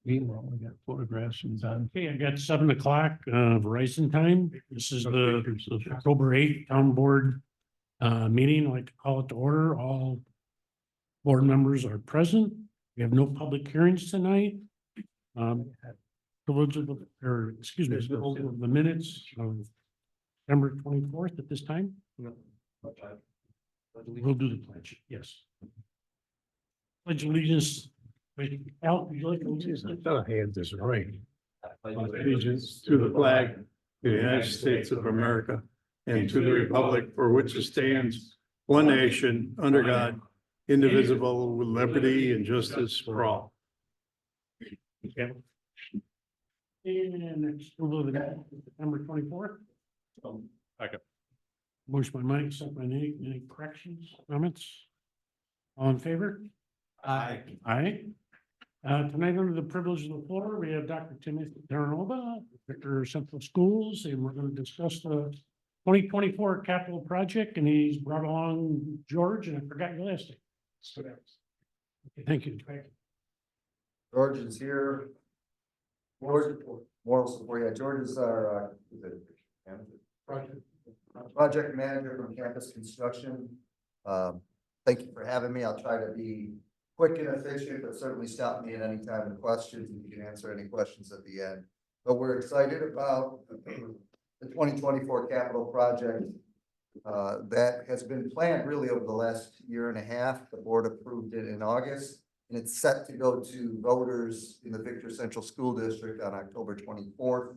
Meanwhile, we got photographs and done. Okay, I got 7 o'clock, Verizon time. This is the October 8th town board meeting. I'd like to call it to order. All board members are present. We have no public hearings tonight. Privilege of the, or excuse me, privilege of the minutes of September 24th at this time. We'll do the pledge, yes. Pledge allegiance. Wait, Al, would you like to? I thought I had this right. Allegiance to the flag of the United States of America and to the republic for which it stands, one nation, under God, indivisible, with liberty and justice for all. Okay. And next, we'll go to September 24th. Second. Motion by Mike, second by Nate. Any corrections, comments? All in favor? Aye. Aye. Tonight, under the privilege of the floor, we have Dr. Timothy Terranova, Director of Central Schools, and we're going to discuss the 2024 capital project, and he's brought along George, and I forgot your last name. Okay, thank you. George is here. Moral support, yeah, George is our project manager from campus construction. Thank you for having me. I'll try to be quick and efficient, but certainly stop me at any time with questions, and you can answer any questions at the end. But we're excited about the 2024 capital project that has been planned really over the last year and a half. The board approved it in August, and it's set to go to voters in the Victor Central School District on October 24th,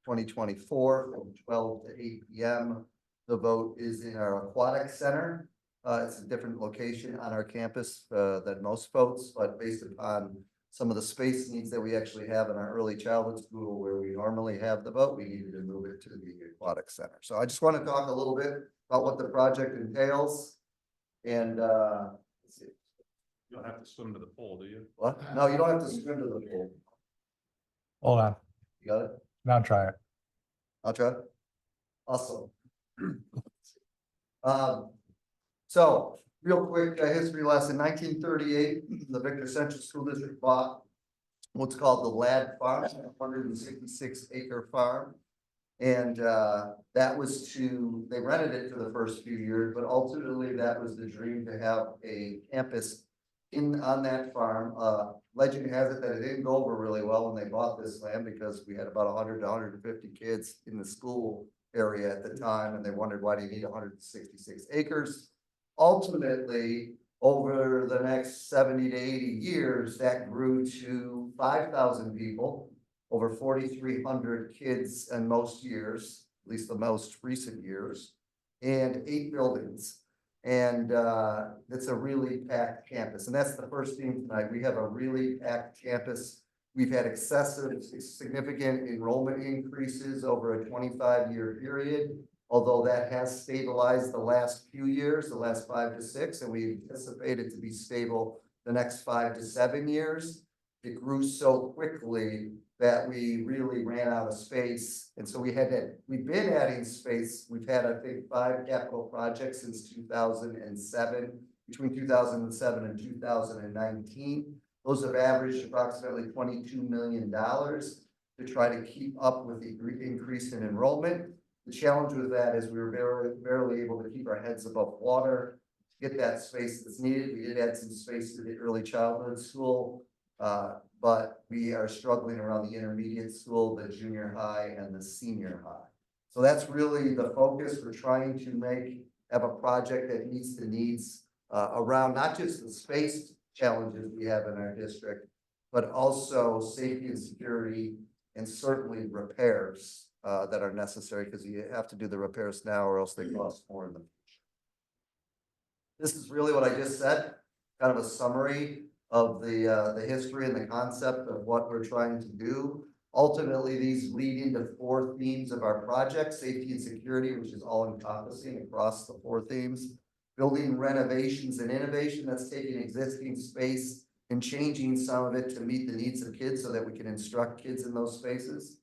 2024, from 12 to 8 p.m. The vote is in our aquatic center. It's a different location on our campus than most votes, but based upon some of the space needs that we actually have in our early childhood school where we normally have the vote, we needed to move it to the aquatic center. So I just want to talk a little bit about what the project entails. And let's see. You don't have to swim to the pool, do you? What? No, you don't have to swim to the pool. Hold on, You got it? now try it. I'll try. Awesome. So real quick, history lesson, 1938, the Victor Central School District bought what's called the Ladd Farm, a 166-acre farm. And that was they rented it for the first few years, but ultimately that was the dream, to have a campus on that farm. Legend has it that it didn't go over really well when they bought this land, because we had about 100 to 150 kids in the school area at the time, and they wondered, why do you need 166 acres? Ultimately, over the next 70 to 80 years, that grew to 5,000 people, over 4,300 kids in most years, at least the most recent years, and 8 buildings. And it's a really packed campus. And that's the first theme tonight. We have a really packed campus. We've had excessive, significant enrollment increases over a 25-year period, although that has stabilized the last few years, the last 5 to 6, and we anticipate it to be stable the next 5 to 7 years. It grew so quickly that we really ran out of space. And so we've been adding space. We've had, I think, 5 capital projects since 2007, between 2007 and 2019. Those have averaged approximately $22 million to try to keep up with the increase in enrollment. The challenge with that is we were barely able to keep our heads above water to get that space that's needed. We did add some space to the early childhood school, but we are struggling around the intermediate school, the junior high, and the senior high. So that's really the focus. We're trying to have a project that meets the needs around not just the space challenges we have in our district, but also safety and security, and certainly repairs that are necessary, because you have to do the repairs now or else they cost more in the future. This is really what I just said, kind of a summary of the history and the concept of what we're trying to do. Ultimately, these lead into 4 themes of our project: safety and security, which is all encompassing across the 4 themes; building renovations and innovation, that's taking existing space and changing some of it to meet the needs of kids so that we can instruct kids in those spaces;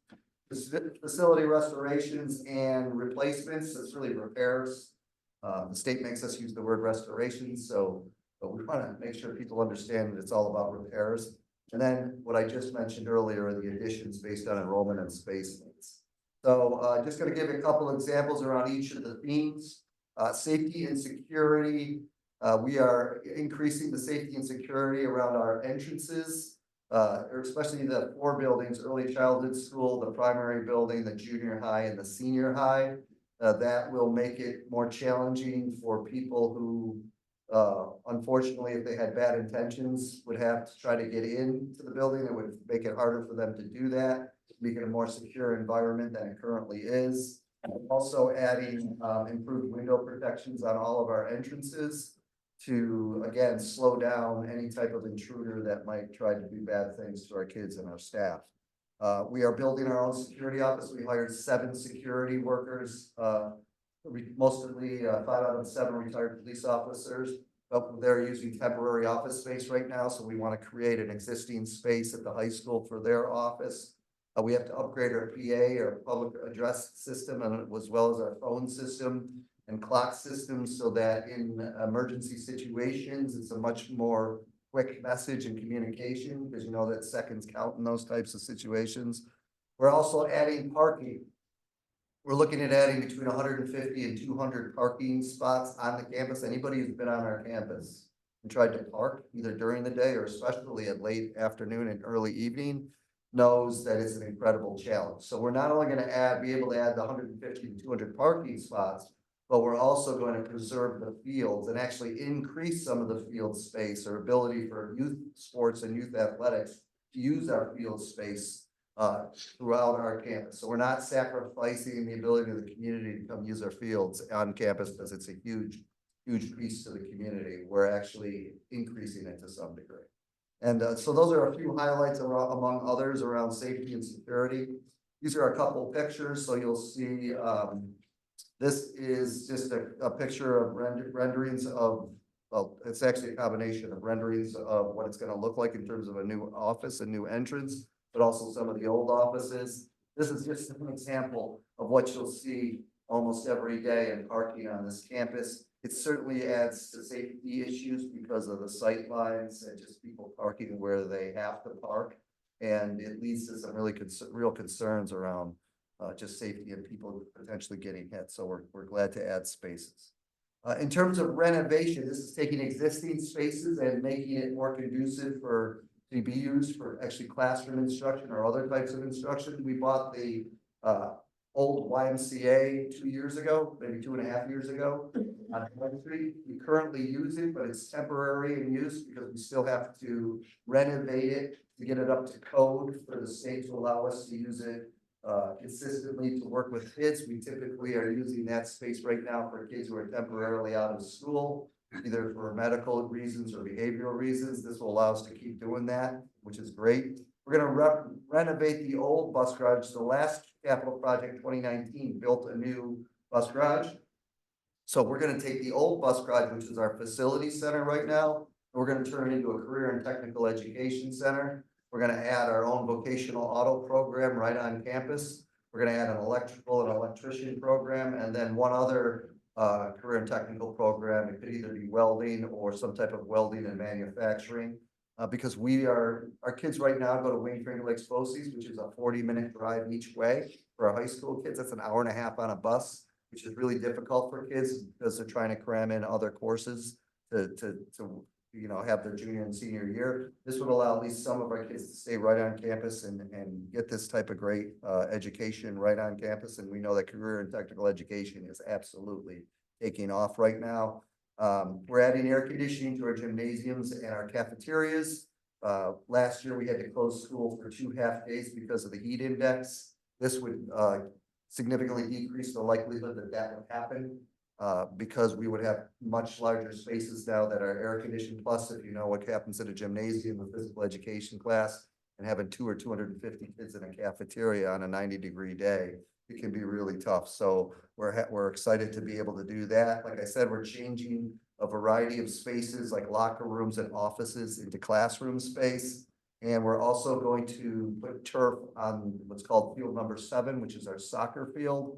facility restorations and replacements, that's really repairs. The state makes us use the word restoration, but we want to make sure people understand that it's all about repairs. And then what I just mentioned earlier are the additions based on enrollment and space needs. So just going to give a couple examples around each of the themes. Safety and security. We are increasing the safety and security around our entrances, or especially the 4 buildings: early childhood school, the primary building, the junior high, and the senior high. That will make it more challenging for people who, unfortunately, if they had bad intentions, would have to try to get into the building. It would make it harder for them to do that, make it a more secure environment than it currently is. Also adding improved window protections on all of our entrances to, again, slow down any type of intruder that might try to do bad things to our kids and our staff. We are building our own security office. We hired 7 security workers, mostly 5 out of 7 retired police officers, but they're using temporary office space right now. So we want to create an existing space at the high school for their office. We have to upgrade our PA, our public address system, and as well as our phone system and clock system, so that in emergency situations, it's a much more quick message and communication, because you know that seconds count in those types of situations. We're also adding parking. We're looking at adding between 150 and 200 parking spots on the campus. Anybody who's been on our campus and tried to park either during the day or especially at late afternoon and early evening knows that it's an incredible challenge. So we're not only going to be able to add the 150 to 200 parking spots, but we're also going to preserve the fields and actually increase some of the field space or ability for youth sports and youth athletics to use our field space throughout our campus. So we're not sacrificing the ability of the community to come use our fields on campus because it's a huge piece to the community. We're actually increasing it to some degree. And so those are a few highlights around, among others, around safety and security. These are a couple pictures. So you'll see this is just a picture of renderings of, well, it's actually a combination of renderings of what it's going to look like in terms of a new office, a new entrance, but also some of the old offices. This is just an example of what you'll see almost every day in parking on this campus. It certainly adds to safety issues because of the sight lines and just people parking where they have to park. And it leads to some really real concerns around just safety and people potentially getting hit. So we're glad to add spaces. In terms of renovation, this is taking existing spaces and making it more conducive to be used for actually classroom instruction or other types of instruction. We bought the old YMCA 2 years ago, maybe 2.5 years ago on High Street. We currently use it, but it's temporary in use because we still have to renovate it to get it up to code for the state to allow us to use it consistently to work with kids. We typically are using that space right now for kids who are temporarily out of school, either for medical reasons or behavioral reasons. This will allow us to keep doing that, which is great. We're going to renovate the old bus garage. The last capital project, 2019, built a new bus garage. So we're going to take the old bus garage, which is our facility center right now, and we're going to turn it into a career and technical education center. We're going to add our own vocational auto program right on campus. We're going to add an electrical and electrician program, and then one other career and technical program. It could either be welding or some type of welding and manufacturing. Because our kids right now go to Wayne Finger Lakes Fosse's, which is a 40-minute drive each way for our high school kids. That's an hour and a half on a bus, which is really difficult for kids because they're trying to cram in other courses to have their junior and senior year. This would allow at least some of our kids to stay right on campus and get this type of great education right on campus. And we know that career and technical education is absolutely taking off right now. We're adding air conditioning to our gymnasiums and our cafeterias. Last year we had to close school for 2 half days because of the heat index. This would significantly decrease the likelihood that would happen because we would have much larger spaces now that are air conditioned. Plus, if you know what happens at a gymnasium, a physical education class, and having 200 or 250 kids in a cafeteria on a 90-degree day, it can be really tough. So we're excited to be able to do that. Like I said, we're changing a variety of spaces like locker rooms and offices into classroom space. And we're also going to put turf on what's called field number 7, which is our soccer field.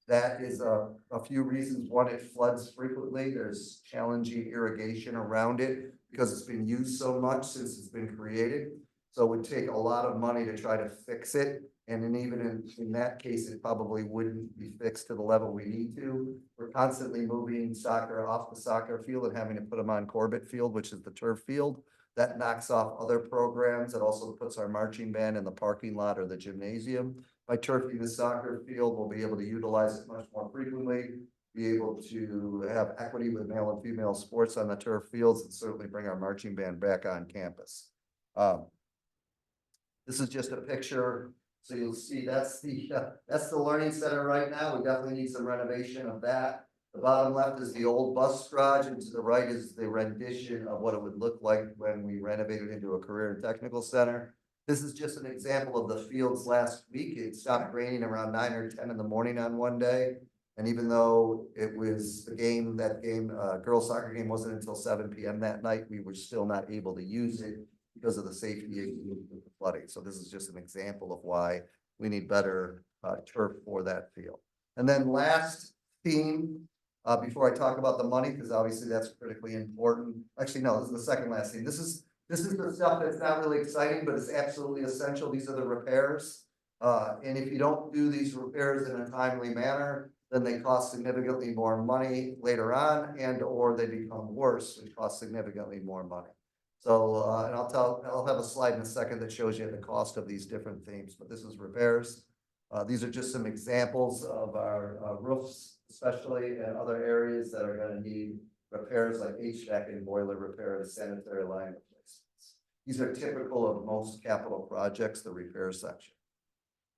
That is a few reasons. One, it floods frequently. There's challenging irrigation around it because it's been used so much since it's been created. So it would take a lot of money to try to fix it. And then even in that case, it probably wouldn't be fixed to the level we need to. We're constantly moving soccer off the soccer field and having to put them on Corbett Field, which is the turf field. That knocks off other programs. It also puts our marching band in the parking lot or the gymnasium. By turfing the soccer field, we'll be able to utilize it much more frequently, be able to have equity with male and female sports on the turf fields, and certainly bring our marching band back on campus. This is just a picture. So you'll see that's the learning center right now. We definitely need some renovation of that. The bottom left is the old bus garage, and to the right is the rendition of what it would look like when we renovated into a career and technical center. This is just an example of the fields last week. It stopped raining around 9 or 10 in the morning on one day. And even though it was girls soccer game wasn't until 7 p.m. that night, we were still not able to use it because of the safety issues with the flooding. So this is just an example of why we need better turf for that field. And then last theme, before I talk about the money, because obviously that's critically important. Actually, no, this is the second last theme. This is the stuff that's not really exciting, but it's absolutely essential. These are the repairs. And if you don't do these repairs in a timely manner, then they cost significantly more money later on, and or they become worse, which costs significantly more money. So, and I'll have a slide in a second that shows you the cost of these different themes, but this is repairs. These are just some examples of our roofs, especially in other areas that are going to need repairs like HVAC and boiler repairs, sanitary line replacements. These are typical of most capital projects, the repair section.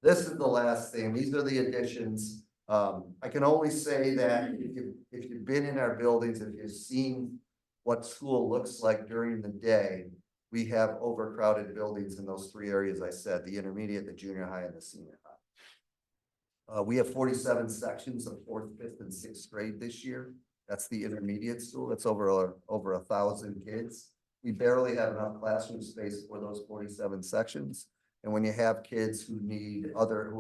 This is the last thing. These are the additions. I can only say that if you've been in our buildings, if you've seen what school looks like during the day, we have overcrowded buildings in those three areas I said, the intermediate, the junior high, and the senior high. We have 47 sections of 4th, 5th, and 6th grade this year. That's the intermediate school. That's over 1,000 kids. We barely have enough classroom space for those 47 sections. And when you have kids who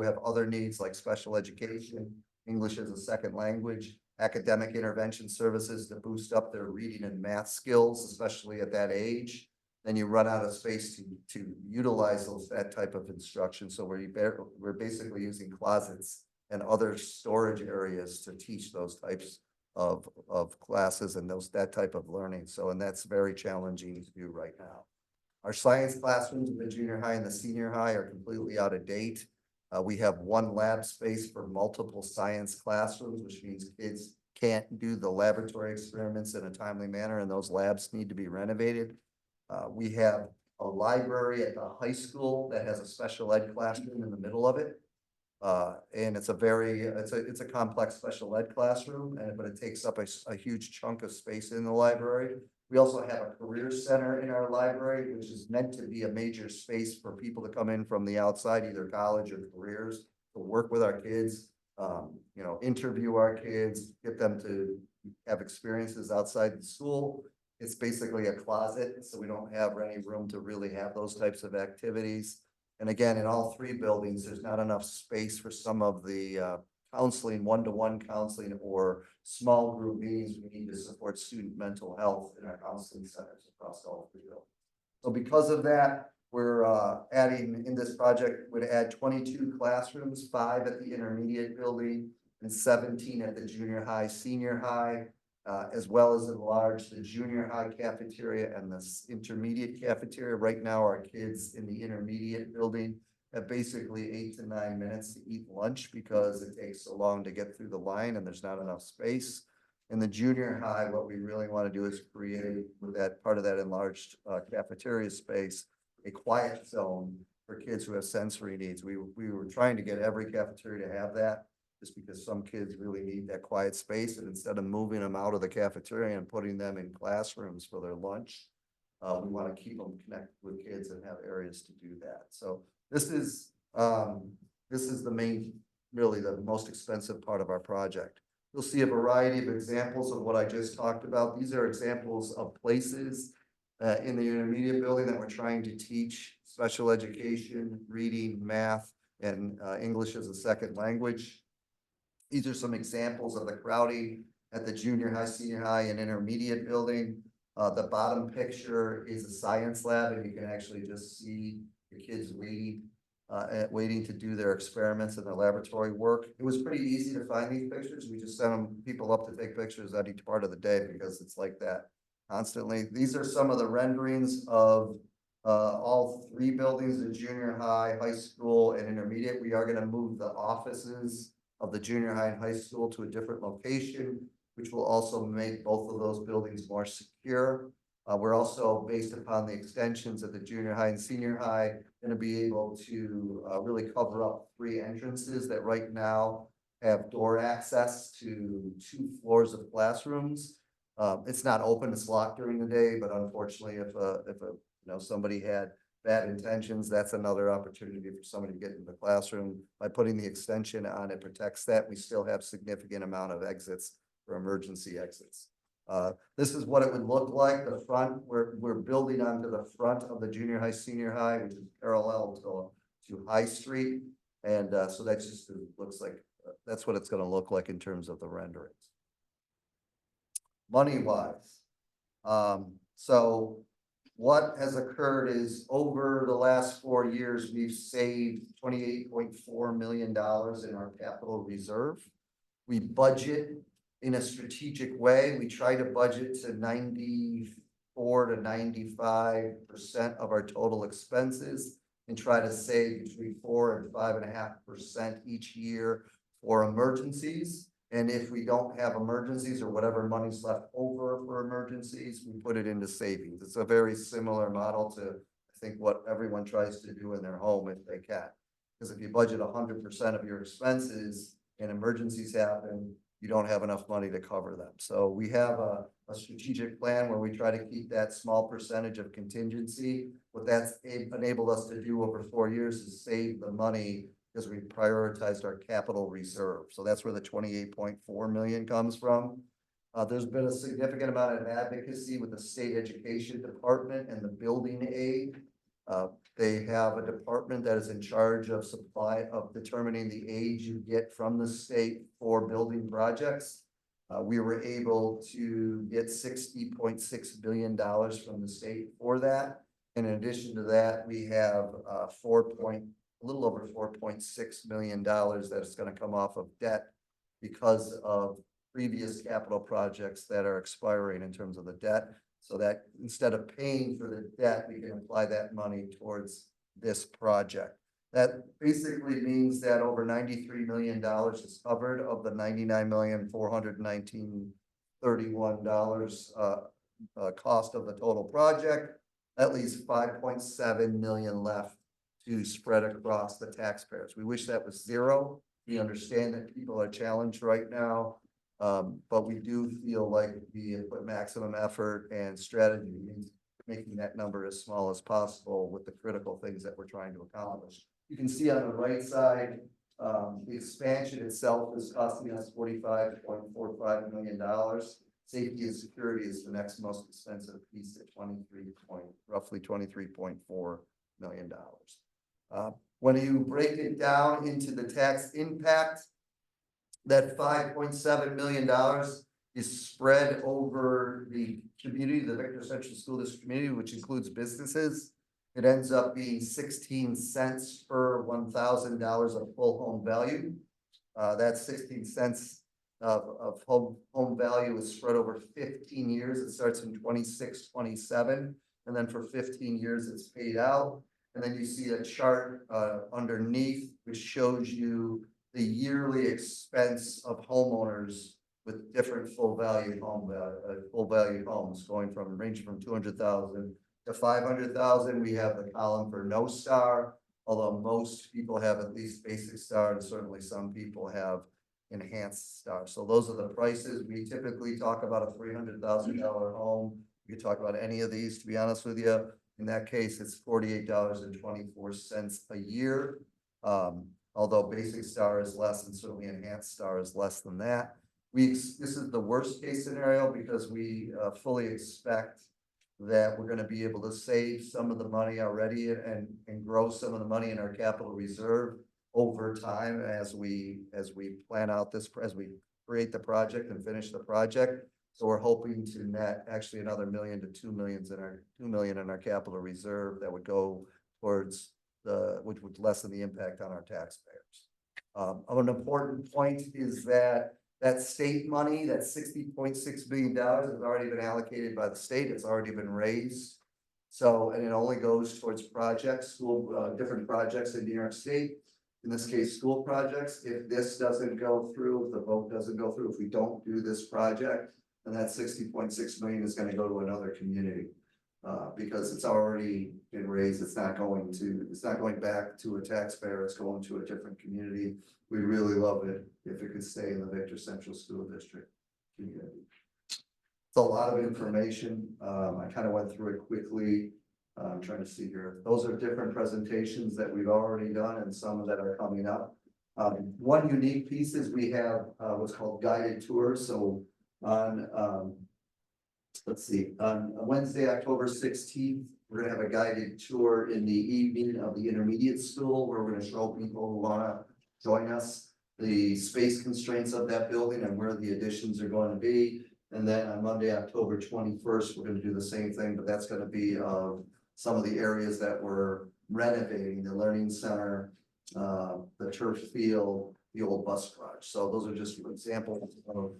have other needs like special education, English as a second language, academic intervention services to boost up their reading and math skills, especially at that age, then you run out of space to utilize that type of instruction. So we're basically using closets and other storage areas to teach those types of classes and that type of learning. So, and that's very challenging to do right now. Our science classrooms in the junior high and the senior high are completely out of date. We have one lab space for multiple science classrooms, which means kids can't do the laboratory experiments in a timely manner, and those labs need to be renovated. We have a library at the high school that has a special ed classroom in the middle of it. And it's a complex special ed classroom, but it takes up a huge chunk of space in the library. We also have a career center in our library, which is meant to be a major space for people to come in from the outside, either college or careers, to work with our kids, interview our kids, get them to have experiences outside the school. It's basically a closet, so we don't have any room to really have those types of activities. And again, in all three buildings, there's not enough space for some of the counseling, one-to-one counseling or small group meetings we need to support student mental health in our counseling centers across all three buildings. So because of that, we're adding in this project, would add 22 classrooms, 5 at the intermediate building and 17 at the junior high, senior high, as well as enlarge the junior high cafeteria and the intermediate cafeteria. Right now, our kids in the intermediate building have basically 8 to 9 minutes to eat lunch because it takes so long to get through the line and there's not enough space. In the junior high, what we really want to do is create, with that part of that enlarged cafeteria space, a quiet zone for kids who have sensory needs. We were trying to get every cafeteria to have that, just because some kids really need that quiet space. And instead of moving them out of the cafeteria and putting them in classrooms for their lunch, we want to keep them connected with kids and have areas to do that. So this is the main, really the most expensive part of our project. You'll see a variety of examples of what I just talked about. These are examples of places in the intermediate building that we're trying to teach special education, reading, math, and English as a second language. These are some examples of the crowding at the junior high, senior high, and intermediate building. The bottom picture is a science lab, and you can actually just see the kids waiting to do their experiments and their laboratory work. It was pretty easy to find these pictures. We just sent people up to take pictures at each part of the day because it's like that constantly. These are some of the renderings of all three buildings, the junior high, high school, and intermediate. We are gonna move the offices of the junior high and high school to a different location, which will also make both of those buildings more secure. We're also, based upon the extensions of the junior high and senior high, gonna be able to really cover up three entrances that right now have door access to 2 floors of classrooms. It's not open, it's locked during the day, but unfortunately, if somebody had bad intentions, that's another opportunity for somebody to get into the classroom. By putting the extension on, it protects that. We still have significant amount of exits for emergency exits. This is what it would look like. The front, we're building onto the front of the junior high, senior high, which is parallel to High Street. And so that's just, it looks like, that's what it's gonna look like in terms of the renderings. Money wise. So what has occurred is over the last 4 years, we've saved $28.4 million in our capital reserve. We budget in a strategic way. We try to budget to 94 to 95% of our total expenses and try to save between 4 and 5.5% each year for emergencies. And if we don't have emergencies or whatever money's left over for emergencies, we put it into savings. It's a very similar model to, I think, what everyone tries to do in their home if they can. Because if you budget 100% of your expenses and emergencies happen, you don't have enough money to cover them. So we have a strategic plan where we try to keep that small percentage of contingency. What that's enabled us to do over 4 years is save the money because we prioritized our capital reserve. So that's where the 28.4 million comes from. There's been a significant amount of advocacy with the state education department and the building aid. They have a department that is in charge of determining the aid you get from the state for building projects. We were able to get $60.6 billion from the state for that. And in addition to that, we have a little over $4.6 million that's going to come off of debt because of previous capital projects that are expiring in terms of the debt. So that instead of paying for the debt, we can apply that money towards this project. That basically means that over $93 million is covered of the $99,419,31 cost of the total project. That leaves $5.7 million left to spread across the taxpayers. We wish that was zero. We understand that people are challenged right now, but we do feel like we have put maximum effort and strategy in making that number as small as possible with the critical things that we're trying to accomplish. You can see on the right side, the expansion itself is costing us $45.45 million. Safety and security is the next most expensive piece at roughly $23.4 million. When you break it down into the tax impact, that $5.7 million is spread over the community, the Victor Central School District community, which includes businesses. It ends up being 16 cents per $1,000 of full home value. That's 16 cents of home value is spread over 15 years. It starts in 26, 27, and then for 15 years it's paid out. And then you see a chart underneath which shows you the yearly expense of homeowners with different full value homes going from ranging from 200,000 to 500,000. We have the column for no star, although most people have at least basic star, and certainly some people have enhanced star. So those are the prices. We typically talk about a $300,000 home. We could talk about any of these, to be honest with you. In that case, it's $48.24 a year. Although basic star is less and certainly enhanced star is less than that. This is the worst case scenario because we fully expect that we're going to be able to save some of the money already and grow some of the money in our capital reserve over time as we plan out this, as we create the project and finish the project. So we're hoping to net actually another 1 to 2 millions in our 2 million in our capital reserve that would go towards which would lessen the impact on our taxpayers. An important point is that state money, that $60.6 billion has already been allocated by the state. It's already been raised. So, and it only goes towards projects, different projects in New York State. In this case, school projects. If this doesn't go through, if the vote doesn't go through, if we don't do this project, then that $60.6 million is going to go to another community. Because it's already been raised, it's not going back to a taxpayer, it's going to a different community. We really love it if it could stay in the Victor Central School District community. It's a lot of information. I kind of went through it quickly. I'm trying to see here. Those are different presentations that we've already done and some that are coming up. One unique piece is we have what's called guided tours. So on let's see, on Wednesday, October 16th, we're gonna have a guided tour in the evening of the intermediate school where we're gonna show people who wanna join us the space constraints of that building and where the additions are going to be. And then on Monday, October 21st, we're gonna do the same thing, but that's gonna be some of the areas that we're renovating, the learning center, the turf field, the old bus garage. So those are just examples of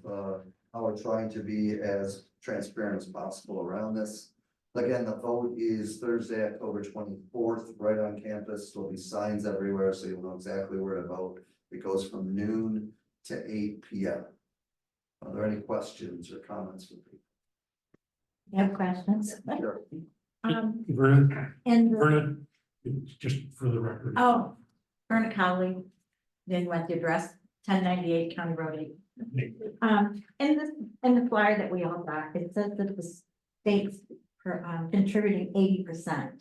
how we're trying to be as transparent as possible around this. Again, the vote is Thursday, October 24th, right on campus. There'll be signs everywhere, so you'll know exactly where to vote. It goes from noon to 8 p.m. Are there any questions or comments from people? You have questions? Sure. Vernon, And the, Vernon, just for the record. oh, Vernon Cowley, then what the address, 1098 County Road 8. In the flyer that we all got, it says that the state's contributing 80%.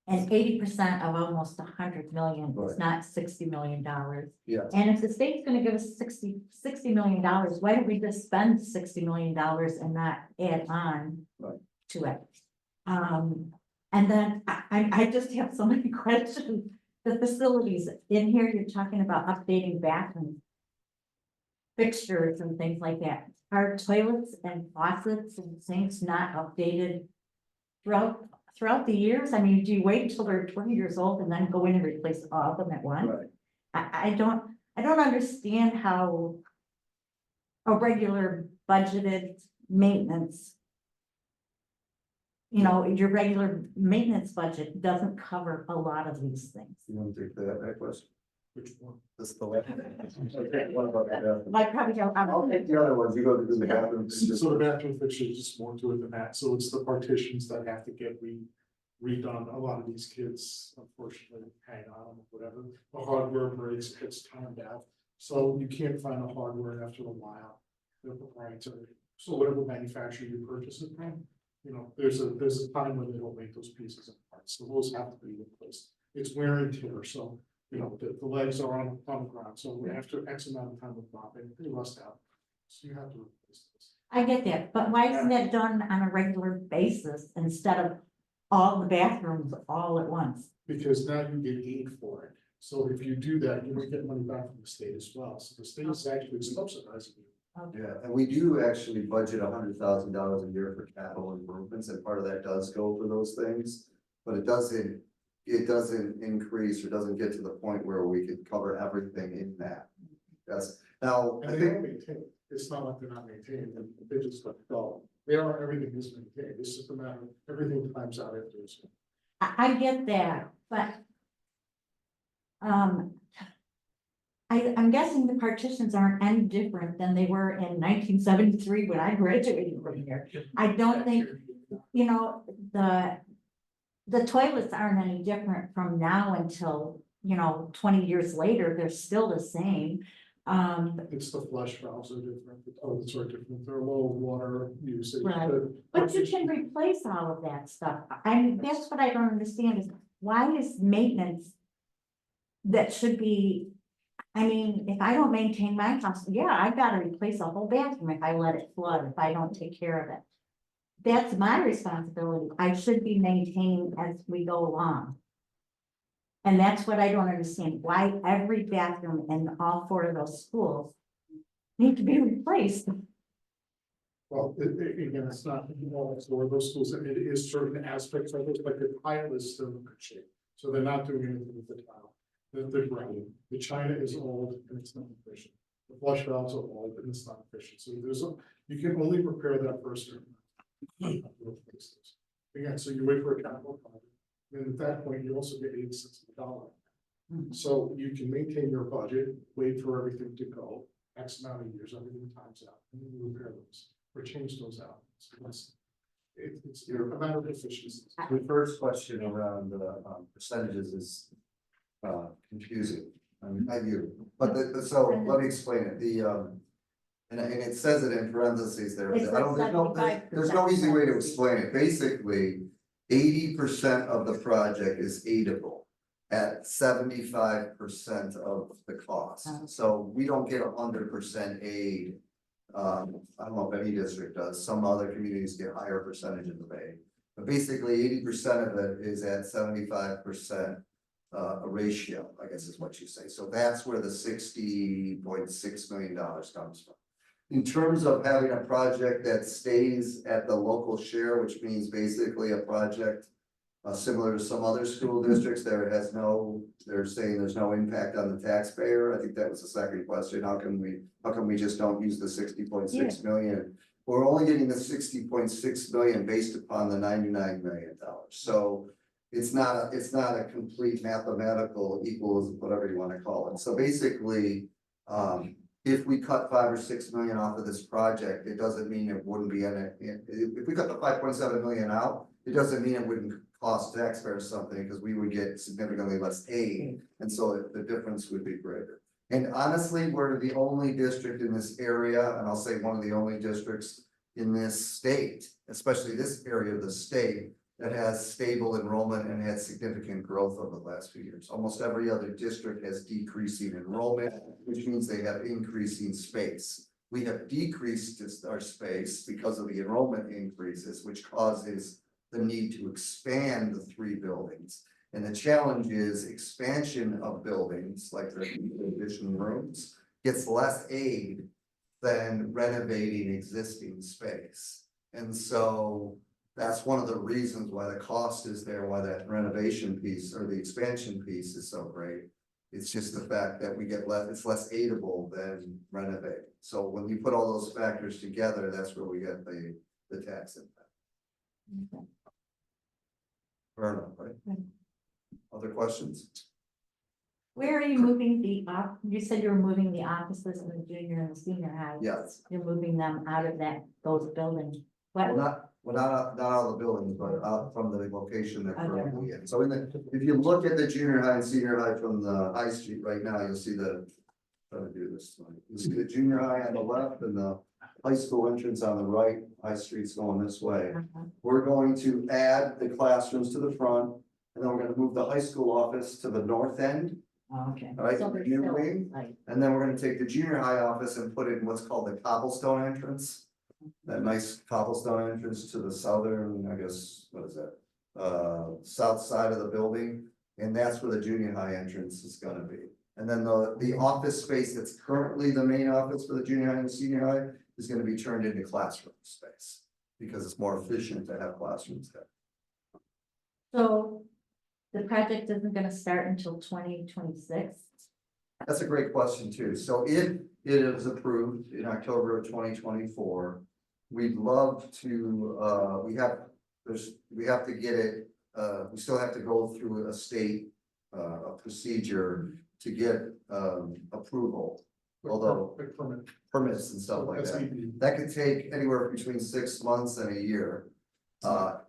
And 80% of almost 100 million is Right. not $60 million. Yes. And if the state's gonna give us $60 million, why don't we just spend $60 million and not add on Right. to it? And then I just have so many questions. The facilities in here, you're talking about updating bathroom fixtures and things like that. Are toilets and faucets and sinks not updated throughout the years? I mean, do you wait until they're 20 years old and then go in and replace all of them at once? Right. I don't understand how a regular budgeted maintenance, you know, your regular maintenance budget doesn't cover a lot of these things. You want to take that question? Which one? This is the one. What about the bathroom? Like probably don't. I'll take the other ones. You go to the bathroom. So the bathroom fixtures is more to it than that, so it's the partitions that have to get redone. A lot of these kids unfortunately hang on, whatever, the hardware breaks, it's timed out. So you can't find the hardware after a while, they're proprietary, so whatever manufacturer you purchase it from, you know, there's a time when they don't make those pieces and parts, so those have to be replaced. It's wear and tear, so, you know, the legs are on the ground, so after X amount of time of mopping, they rust out. So you have to replace this. I get that, but why isn't that done on a regular basis instead of all the bathrooms all at once? Because now you get aid for it. So if you do that, you will get money back from the state as well. So the state is actually subsidizing you. Yeah, and we do actually budget $100,000 a year for capital improvements, and part of that does go for those things. But it doesn't increase or doesn't get to the point where we could cover everything in that. Yes, now, I And they think, don't maintain, it's not like they're not maintaining, they just let go. They are, everything is maintained, it's just a matter of everything times out after this. I get that, but I'm guessing the partitions aren't any different than they were in 1973 when I graduated from here. I don't think, you know, the toilets aren't any different from now until, you know, 20 years later, they're still the same. It's the flush valves are different, the toilets are different, they're low water usage. Right. the But you can replace all of that stuff. I mean, that's what I don't understand is why is maintenance that should be, I mean, if I don't maintain my house, yeah, I've got to replace a whole bathroom if I let it flood, if I don't take care of it. That's my responsibility. I should be maintaining as we go along. And that's what I don't understand, why every bathroom in all 4 of those schools need to be replaced. Well, again, it's not, all so where those schools, it is certain aspects of it, like the tile is still in good shape. So they're not doing anything with the tile. The ground, the china is old and it's not efficient. The flush valves are old and it's not efficient. So you can only repair that first. Again, so you wait for a capital project. And at that point, you also get 80 cents on the dollar. So you can maintain your budget, wait for everything to go, X amount of years, everything times out, and then you repair those or change those out. So it's a matter of efficiency. The first question around the percentages is confusing. I mean, not you, but so let me explain it. And it says it in parentheses there. It I don't, there's no easy way to explain it. Basically, 80% of the project is aidable at 75% of the cost. So we don't get 100% aid. I don't know if any district does. Some other communities get higher percentages of aid. But basically 80% of it is at 75% a ratio, I guess is what you say. So that's where the $60.6 million comes from. In terms of having a project that stays at the local share, which means basically a project similar to some other school districts, they're saying there's no impact on the taxpayer. I think that was the second question. How come we just don't use the 60.6 million? We're only getting the 60.6 million based upon the $99 million. So it's not a complete mathematical equals, whatever you want to call it. So basically, if we cut 5 or 6 million off of this project, it doesn't mean it wouldn't be in it. If we cut the 5.7 million out, it doesn't mean it wouldn't cost taxpayers something, because we would get significantly less aid, and so the difference would be greater. And honestly, we're the only district in this area, and I'll say one of the only districts in this state, especially this area of the state, that has stable enrollment and had significant growth over the last few years. Almost every other district has decreasing enrollment, which means they have increasing space. We have decreased our space because of the enrollment increases, which causes the need to expand the 3 buildings. And the challenge is expansion of buildings, like the additional rooms, gets less aid than renovating existing space. And so that's one of the reasons why the cost is there, why that renovation piece or the expansion piece is so great. It's just the fact that we get it's less aidable than renovating. So when you put all those factors together, that's where we get the tax impact. Fair enough, right? Other questions? Where are you moving you said you were moving the offices in the junior and the senior high. Yes. You're moving them out of those buildings. Well, not out of the buildings, but out from the location they're currently in. So if you look at the junior high and senior high from the high street right now, you'll see trying to do this. You see the junior high on the left and the high school entrance on the right. High Street's going this way. We're going to add the classrooms to the front, and then we're going to move the high school office to the north end. Okay. All right, So they're new still, wing. like, And then we're gonna take the junior high office and put it in what's called the cobblestone entrance. That nice cobblestone entrance to the southern, I guess, what is that? South side of the building, and that's where the junior high entrance is gonna be. And then the office space that's currently the main office for the junior high and senior high is gonna be turned into classroom space. Because it's more efficient to have classrooms there. So the project isn't gonna start until 2026. That's a great question too. So if it is approved in October of 2024, we'd love to, we have to get it, we still have to go through a state, procedure to get, approval. Although permits and stuff like that could take anywhere between 6 months and a year.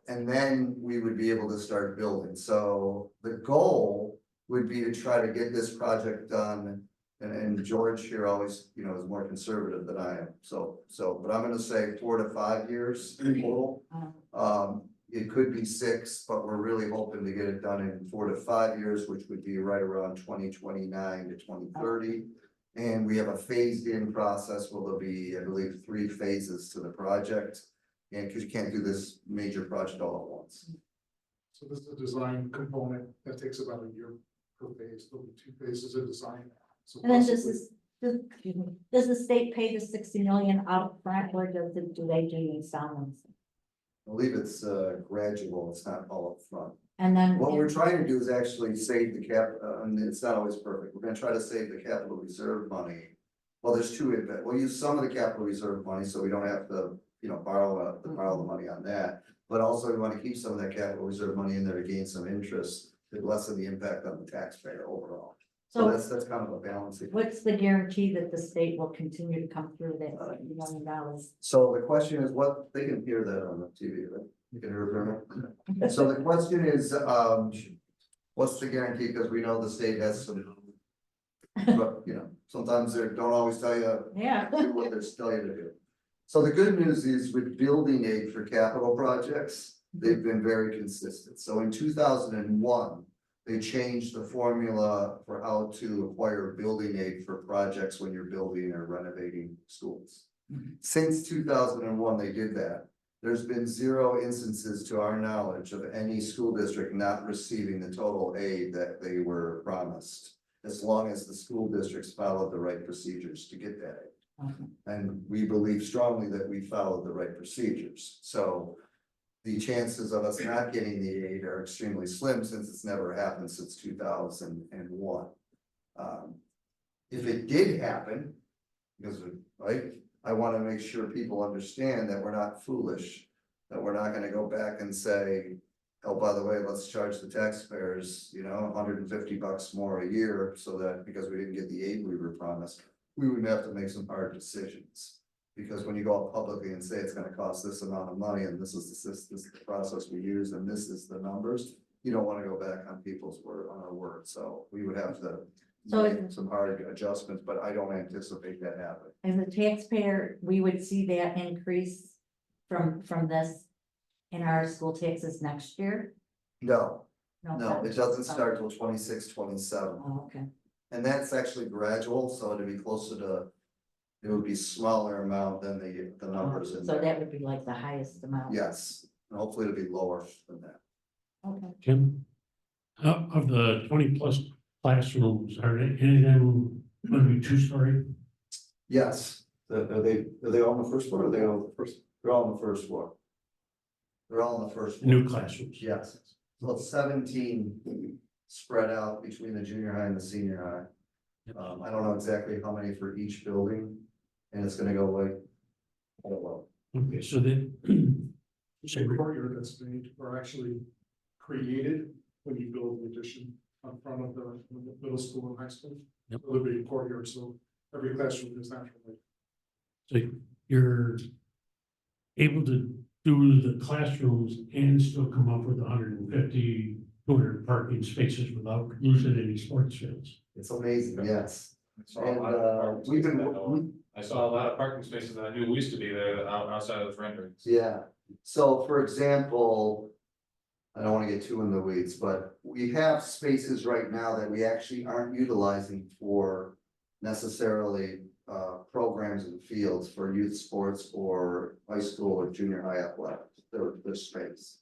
And then we would be able to start building. So the goal would be to try to get this project done. And George here always, is more conservative than I am. But I'm gonna say 4 to 5 years total. It could be 6, but we're really hoping to get it done in 4 to 5 years, which would be right around 2029 to 2030. And we have a phased in process where there'll be, I believe, 3 phases to the project. And because you can't do this major project all at once. So this is a design component that takes about a year per phase. There'll be 2 phases of design. So And then possibly- does Does the state pay the 60 million out front or do they do installments? I believe it's gradual, it's not all upfront. And then. What we're trying to do is actually save the and it's not always perfect, we're gonna try to save the capital reserve money. Well, there's two, we'll use some of the capital reserve money, so we don't have to, borrow the money on that. But also we wanna keep some of that capital reserve money in there to gain some interest, to lessen the impact on the taxpayer overall. So that's kind of a balancing. What's the guarantee that the state will continue to come through that $60 million? So the question is what, they can hear that on the TV, right? You can hear it. So the question is, what's the guarantee? Because we know the state has some, but sometimes they don't always tell you Yeah. do what they're telling you to do. So the good news is with building aid for capital projects, they've been very consistent. So in 2001, they changed the formula for how to acquire building aid for projects when you're building or renovating schools. Since 2001, they did that. There's been 0 instances to our knowledge of any school district not receiving the total aid that they were promised, as long as the school districts followed the right procedures to get that aid. And we believe strongly that we followed the right procedures. So the chances of us not getting the aid are extremely slim since it's never happened since 2001. If it did happen, because I want to make sure people understand that we're not foolish, that we're not going to go back and say, oh, by the way, let's charge the taxpayers, $150 more a year, so that because we didn't get the aid we were promised, we would have to make some hard decisions. Because when you go out publicly and say it's gonna cost this amount of money, and this is the process we use, and this is the numbers, you don't wanna go back on people's word, on our word, so we would have to make some hard adjustments, but I don't anticipate that happening. As a taxpayer, we would see that increase from this in our school taxes next year? No, it doesn't Oh, start till 26, 27, okay. and that's actually gradual, so it'd be closer to, it would be smaller amount than the numbers in So there. that would be like the highest amount? Yes, and hopefully it'll be lower than that. Okay. Jim? Of the 20+ classrooms, are any of them going to be 2-story? Yes, are they all on the first floor, or are they all on the first, they're all on the first floor. They're all on the first floor. New classrooms? Yes, so it's 17 spread out between the junior high and the senior high. I don't know exactly how many for each building, and it's gonna go like, I don't know. Okay, so then. The courtyard that's made are actually created when you build the addition in front of the middle school and high school. Yep. So there'll be a courtyard, so every classroom is naturally. So you're able to do the classrooms and still come up with 150, 200 parking spaces without losing any sports fields. It's amazing, yes. I saw a And lot of parking we've spaces been, that I saw a lot of parking spaces that I knew used to be there outside of those renderings. yeah, so for example, I don't wanna get too in the weeds, but we have spaces right now that we actually aren't utilizing for necessarily programs and fields for youth sports or high school or junior high athletics, their space.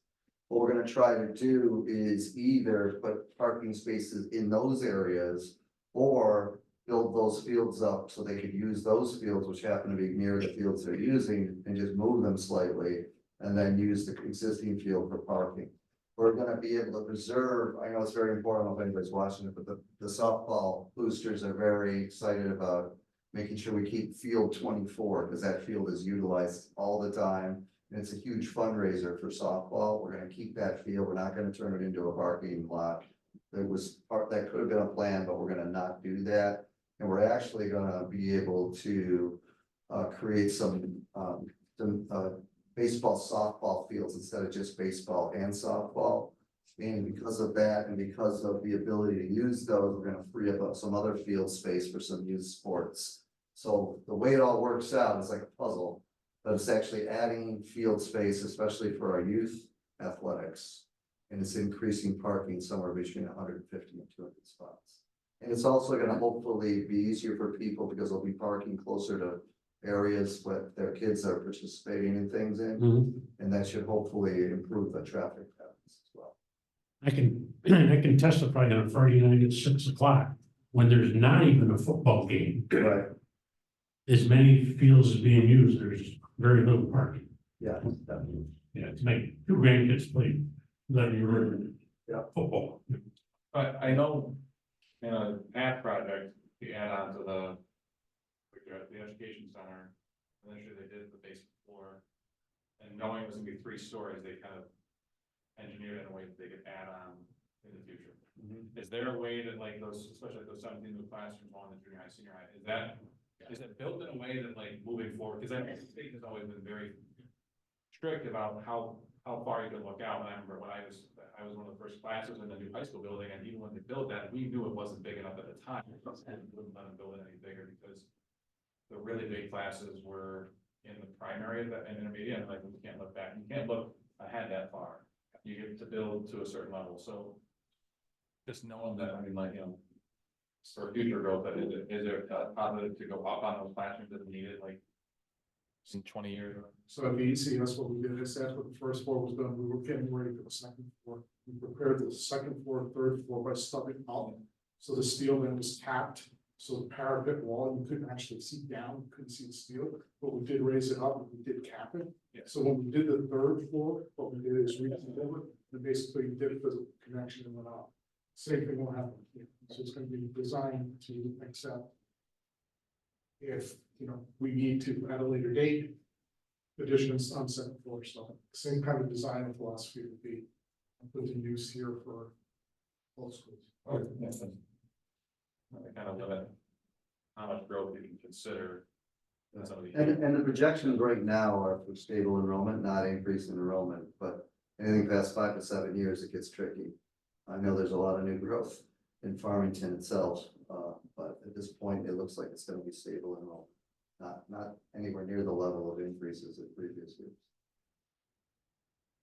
What we're gonna try to do is either put parking spaces in those areas or build those fields up so they could use those fields, which happen to be near the fields they're using, and just move them slightly and then use the existing field for parking. We're gonna be able to preserve, I know it's very important, I don't know if anybody's watching it, but the softball boosters are very excited about making sure we keep field 24, because that field is utilized all the time. And it's a huge fundraiser for softball. We're gonna keep that field. We're not gonna turn it into a parking lot. There was part that could have been a plan, but we're gonna not do that. And we're actually gonna be able to create some baseball, softball fields instead of just baseball and softball. And because of that, and because of the ability to use those, we're gonna free up some other field space for some youth sports. So the way it all works out is like a puzzle, but it's actually adding field space, especially for our youth athletics. And it's increasing parking somewhere between 150 and 200 spots. And it's also gonna hopefully be easier for people because they'll be parking closer to areas where their kids are participating in things in. And that should hopefully improve the traffic patterns as well. I can testify on a Friday night at 6 o'clock when there's not even a football game. Right. as many fields as being used, there's very little parking. Yeah, definitely. Yeah, to make two grandkids play, letting you Yeah. football. But I know in a math project, the add-on to the education center, initially they did the basement floor. And knowing it was gonna be 3 stories, they kind of engineered it in a way that they could add on in the future. Is there a way that like those, especially those 17 new classrooms on the junior high, senior high, is it built in a way that like moving forward, because I know the state has always been very strict about how far you can look out. And I remember when I was one of the first classes in the new high school building, and even when they built that, we knew it wasn't big enough at the time. We wouldn't let them build it any bigger because the really big classes were in the primary and intermediate, and like, we can't look back, you can't look ahead that far. You get to build to a certain level, so just knowing that, I mean, like, for future growth, that is there a positive to go up on those classrooms that are needed, like in 20 years? So at the ECS, what we did is after the first floor was done, we were getting ready for the second floor. We prepared the second floor, third floor by stubbing out. So the steel then was capped, so the parapet wall, you couldn't actually see down, you couldn't see the steel, but we did raise it up, and we did cap it. Yeah. So when we did the third floor, what we did is we basically did the connection and went up. Same thing will happen here, so it's gonna be designed to accept. If, we need to at a later date, additions on second floor stuff, same kind of design and philosophy would be put in use here for both schools. Oh, yeah, that's- I kind of limit how much growth you can consider in some of these. And the projections right now are for stable enrollment, not increase in enrollment, but anything past 5 to 7 years, it gets tricky. I know there's a lot of new growth in Farmington itself, but at this point, it looks like it's gonna be stable enrollment. Not anywhere near the level of increases in previous years.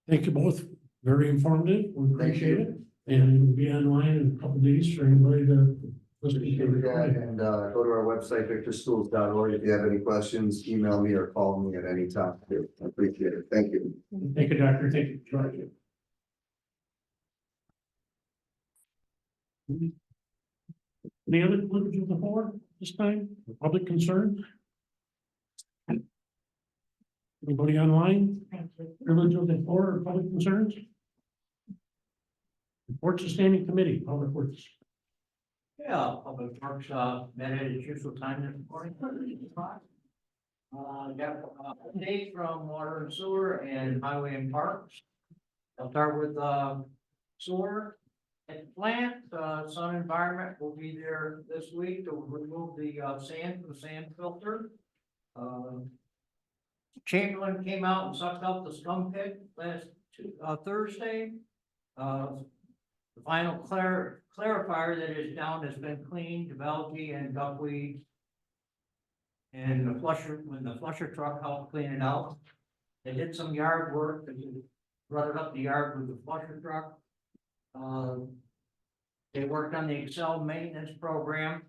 Thank you both, very informative, we Thank appreciate you. it, and we'll be online in a couple of days for anybody to listen to the Appreciate that, recording. and go to our website, victorschools.org, if you have any questions, email me or call me at any time. I appreciate it, thank you. Thank you, Doctor, thank you, George. Any other members of the board this time, public concern? Anybody online? Thank you. Privilege of the floor or public concerns? Reports of standing committee, public works. Yeah, public works, met at its usual time this morning. Got update from water and sewer and highway and parks. I'll start with, sewer. At the plant, Sun Environment will be there this week to remove the, sand from the sand filter. Chamberlain came out and sucked up the scum pit last Thursday. The final clarifier that is down has been cleaned, algae and duckweed. And the flusher, when the flusher truck helped clean it out, they did some yard work, they rutted up the yard with the flusher truck. They worked on the Excel maintenance program.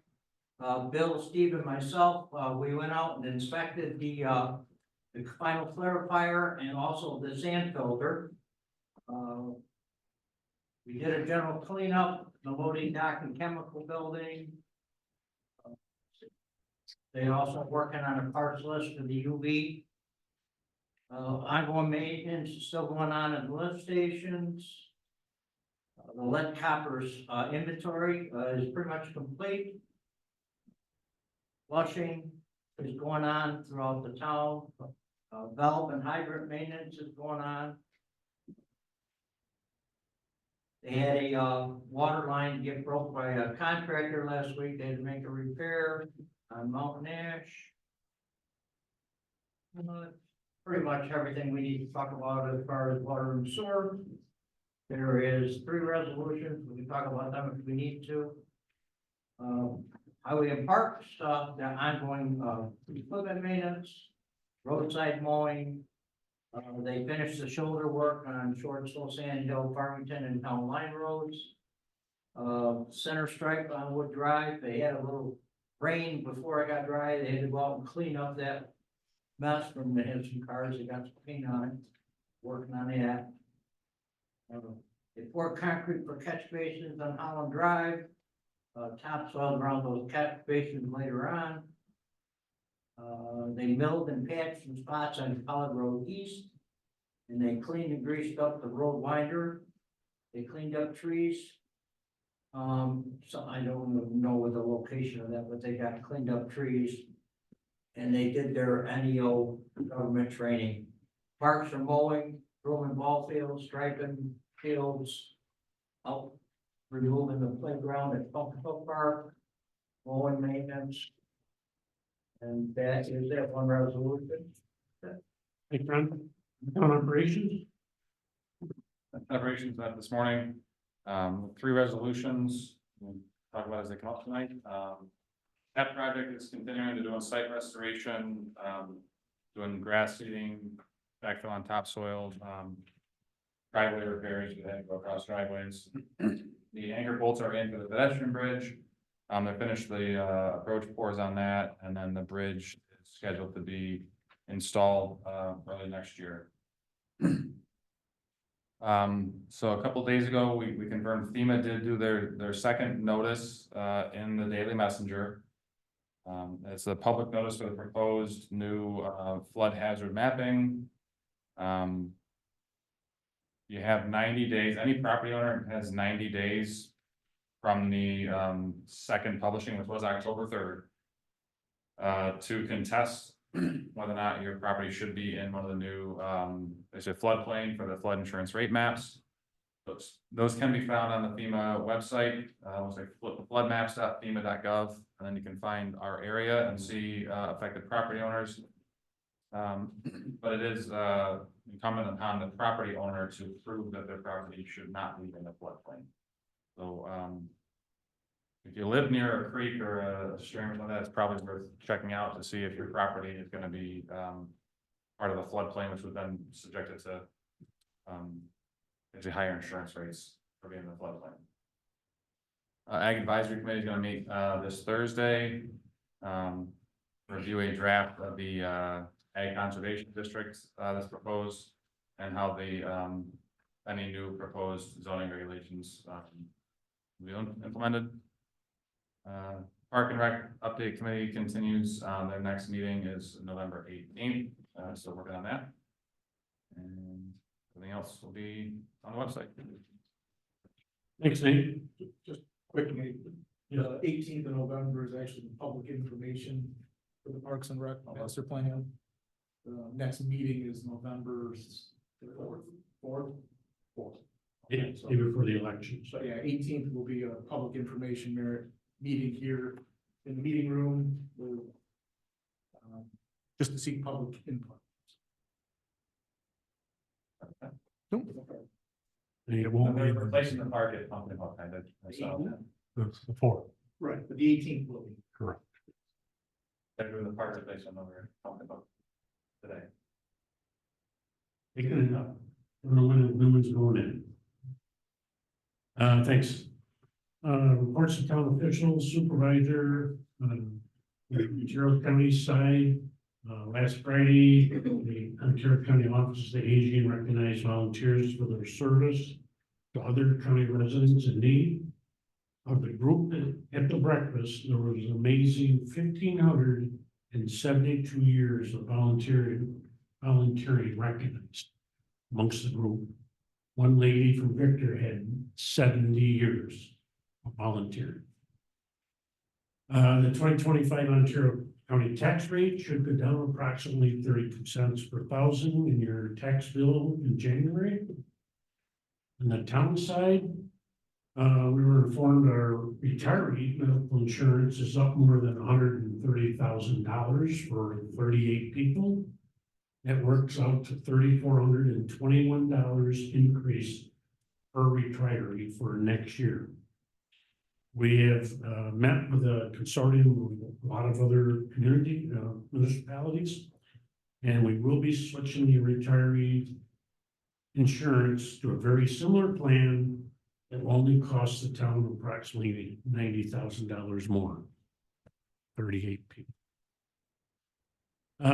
Bill, Steve and myself, we went out and inspected the final clarifier and also the sand filter. We did a general cleanup, the loading dock and chemical building. They also working on a parts list for the UV. Ongoing maintenance is still going on at the lift stations. The lead coppers inventory is pretty much complete. Flushing is going on throughout the town. Valve and hydrant maintenance is going on. They had a water line get broke by a contractor last week. They had to make a repair on Mountain Ash. Pretty much everything we need to talk about as far as water and sewer. There is 3 resolutions. We can talk about them if we need to. Highway and parks, the ongoing equipment maintenance, roadside mowing. They finished the shoulder work on Shortsville, Sand Hill, Farmington, and Town Line roads. Center stripe on Wood Drive, they had a little rain before it got dry. They had to go out and clean up that mess from the some cars that got some paint on it. Working on that. They poured concrete for catch basins on Holland Drive. Topsoil around those catch basins later on. They milled and patched some spots on College Road East. And they cleaned and greased up the road winder. They cleaned up trees. So I don't know what the location of that, but they got cleaned up trees. And they did their NEO government training. Parks are mowing, grooming ball fields, striping fields. Out removing the playground at Pumpkin Park, mowing maintenance. And that is that one resolution. Thank you, Ron. On operations, Operations met this morning, 3 resolutions, we'll talk about as they come up tonight. That project is continuing to do a site restoration, doing grass seeding, backfill on topsoil, driveway repairs, we had to go across driveways. The anchor bolts are in for the pedestrian bridge. They finished the approach pours on that, and then the bridge is scheduled to be installed early next year. So a couple days ago, we confirmed FEMA did do their second notice in the Daily Messenger. It's a public notice for the proposed new flood hazard mapping. You have 90 days, any property owner has 90 days from the second publishing, which was October 3rd, to contest whether or not your property should be in one of the new, there's a floodplain for the flood insurance rate maps. Those can be found on the FEMA website, it's like floodmaps.fema.gov, and then you can find our area and see affected property owners. But it is incumbent upon the property owner to prove that their property should not be in the floodplain. So if you live near a creek or a stream or something, that's probably worth checking out to see if your property is going to be part of the floodplain, which would then subject it to actually higher insurance rates for being in the floodplain. Ag Advisory Committee is going to meet this Thursday, review a draft of the Ag Conservation District that's proposed, and how the any new proposed zoning regulations will be implemented. Park and Rec Update Committee continues. Their next meeting is November 18th. Still working on that. And everything else will be on the website. thanks, Nate. Just quickly, the 18th of November is actually public information for the Parks and Rec master plan. The next meeting is November 4th. Yeah, even for the elections. So yeah, 18th will be a public information meeting here in the meeting room. Just to seek public input. It won't be They're replacing the park at Pumpkin Hook. I saw that. the 4th. Right, but the 18th will be. Correct. They're doing the park replacement over at Pumpkin Hook today. Picking it up. I don't know when the new one's going in. Thanks. Reports of town officials, supervisor, Ontario County side. Last Friday, the Ontario County Office of Aging recognized volunteers for their service to other county residents in need. Of the group at the breakfast, there was an amazing 1,572 years of volunteering recognized amongst the group. One lady from Victor had 70 years of volunteering. The 2025 Ontario County tax rate should go down approximately 32 cents per thousand in your tax bill in January. On the town side, we were informed our retiree medical insurance is up more than $130,000 for 38 people. That works out to $3,421 increase per retiree for next year. We have met with a consortium with a lot of other community municipalities, and we will be switching the retiree insurance to a very similar plan that will only cost the town approximately $90,000 more. 38 people.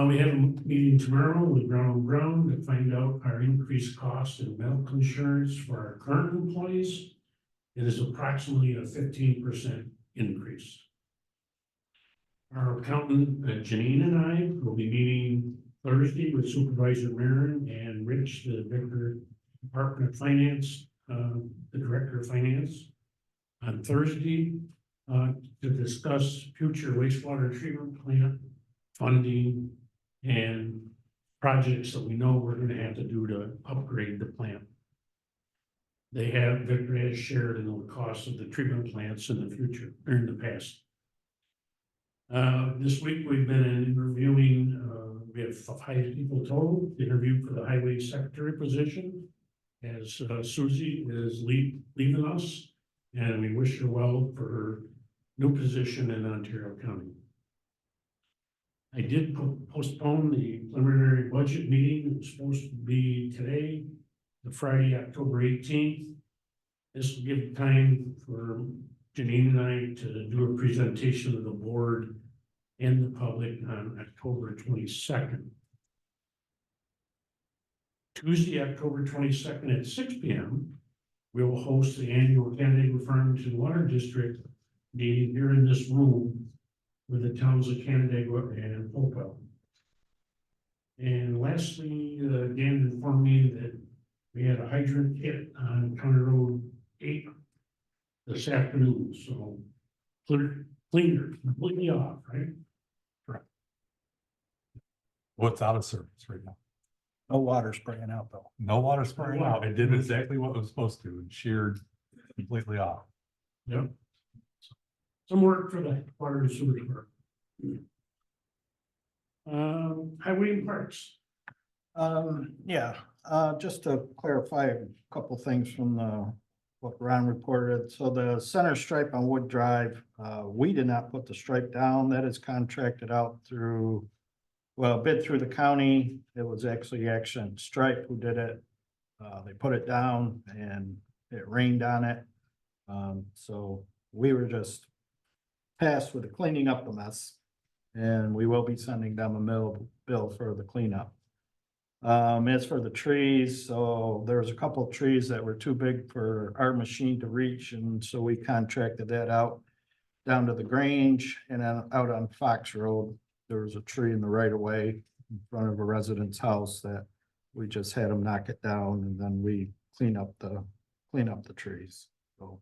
We have a meeting tomorrow with Brown to find out our increased cost in medical insurance for our current employees. It is approximately a 15% increase. Our accountant, Janine and I will be meeting Thursday with Supervisor Marin and Rich, the Director, Department of Finance, the Director of Finance. On Thursday, to discuss future wastewater treatment plant funding and projects that we know we're gonna have to do to upgrade the plant. Victor has shared in the cost of the treatment plants in the future, or in the past. This week we've been interviewing, we have 5 people total interviewed for the highway secretary position. As Susie is leaving us, and we wish her well for her new position in Ontario County. I did postpone the preliminary budget meeting. It was supposed to be today, the Friday, October 18th. This will give time for Janine and I to do a presentation to the board and the public on October 22nd. Tuesday, October 22nd at 6 p.m., we will host the annual Canandaigua Farmington Water District meeting here in this room with the towns of Canandaigua and Hopewell. And lastly, Dan informed me that we had a hydrant hit on County Road 8 this afternoon, so cleaner, completely off, right? What's out of service right now? No water spraying out though. No water spraying out. It did exactly what it was supposed to and sheared completely off. Yep. Some work for the water and sewer department. Highway and parks. Just to clarify a couple things from what Ron reported. So the center stripe on Wood Drive, we did not put the stripe down. That is contracted out through, bid through the county. It was actually Action Stripe who did it. They put it down and it rained on it. So we were just tasked with cleaning up the mess. And we will be sending them a bill for the cleanup. As for the trees, so there was a couple of trees that were too big for our machine to reach, and so we contracted that out down to the Grange, and then out on Fox Road, there was a tree in the right of way in front of a resident's house that we just had them knock it down, and then we clean up the trees. So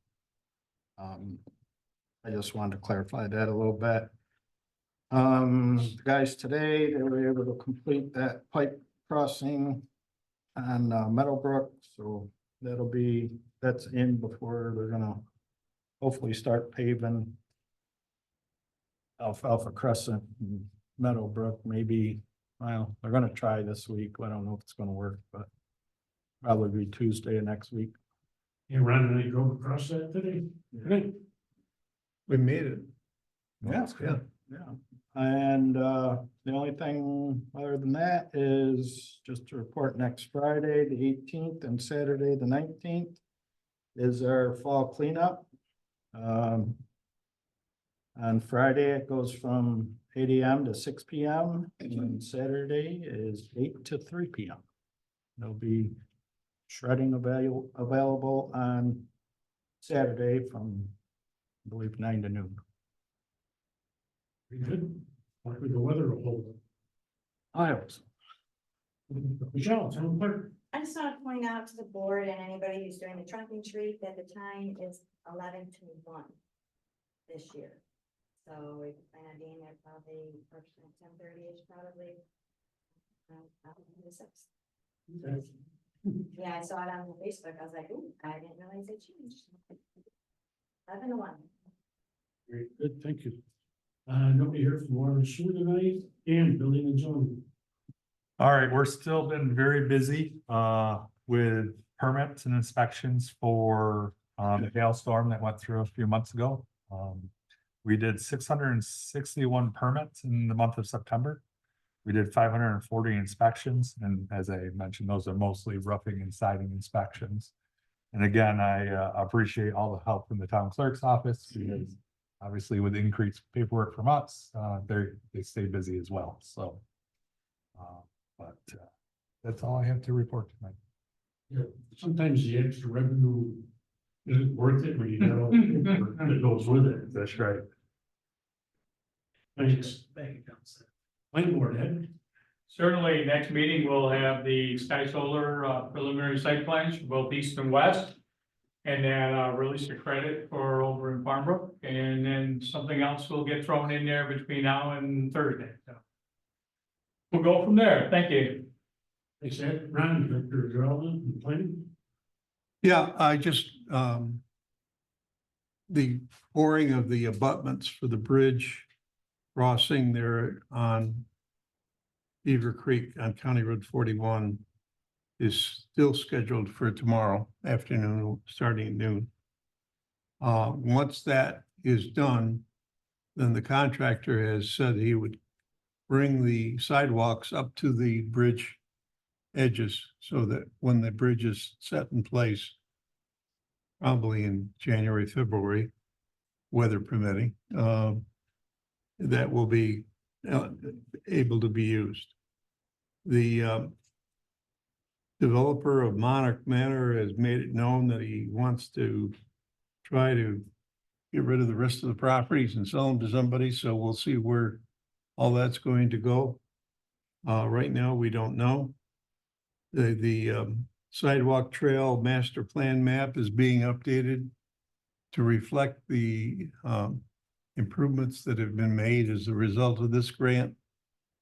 I just wanted to clarify that a little bit. The guys today, they were able to complete that pipe crossing on Meadowbrook, so that's in before they're gonna hopefully start paving Alfalfa Crescent and Meadowbrook, maybe, well, they're gonna try this week. I don't know if it's gonna work, but probably be Tuesday of next week. And Ron and I drove across that today. Right. We made it. Yeah, good. Yeah, and the only thing other than that is just to report next Friday, the 18th, and Saturday, the 19th is our fall cleanup. On Friday, it goes from 8 a.m. to 6 p.m. and Saturday is 8 to 3 p.m. There'll be shredding available on Saturday from, I believe, 9 to noon. Pretty good. Hopefully the weather will hold. I hope so. Michelle, town clerk. I just want to point out to the board and anybody who's doing the trunk and treat that the time is 11 to 1 this year. So we plan on being there probably 10:30 ish, probably. The 6th. Okay. Yeah, I saw it on Facebook. I was like, ooh, I didn't realize it changed. 11 to 1. Very good, thank you. Nobody here from water and sewer tonight, and building and zoning. All right, we're still been very busy with permits and inspections for the hailstorm that went through a few months ago. We did 661 permits in the month of September. We did 540 inspections, and as I mentioned, those are mostly roughing and siding inspections. And again, I appreciate all the help from the town clerk's office, because obviously with increased paperwork from us, they stay busy as well, so. But that's all I have to report tonight. Yeah, sometimes the extra revenue isn't worth it when you get all the paperwork that goes with it. That's right. Thanks. Planning board, Ed. Certainly, next meeting, we'll have the Sky Solar preliminary site plans for both east and west. And then release the credit for over in Farmbrook, and then something else will get thrown in there between now and Thursday. So we'll go from there. Thank you. Thanks, Ed. Ron, Director of Development and Planning. Yeah, I just, the pouring of the abutments for the bridge crossing there on Beaver Creek on County Road 41 is still scheduled for tomorrow afternoon, starting at noon. Once that is done, then the contractor has said he would bring the sidewalks up to the bridge edges so that when the bridge is set in place, probably in January, February, weather permitting, that will be able to be used. The developer of Monarch Manor has made it known that he wants to try to get rid of the rest of the properties and sell them to somebody, so we'll see where all that's going to go. Right now, we don't know. The sidewalk trail master plan map is being updated to reflect the improvements that have been made as a result of this grant,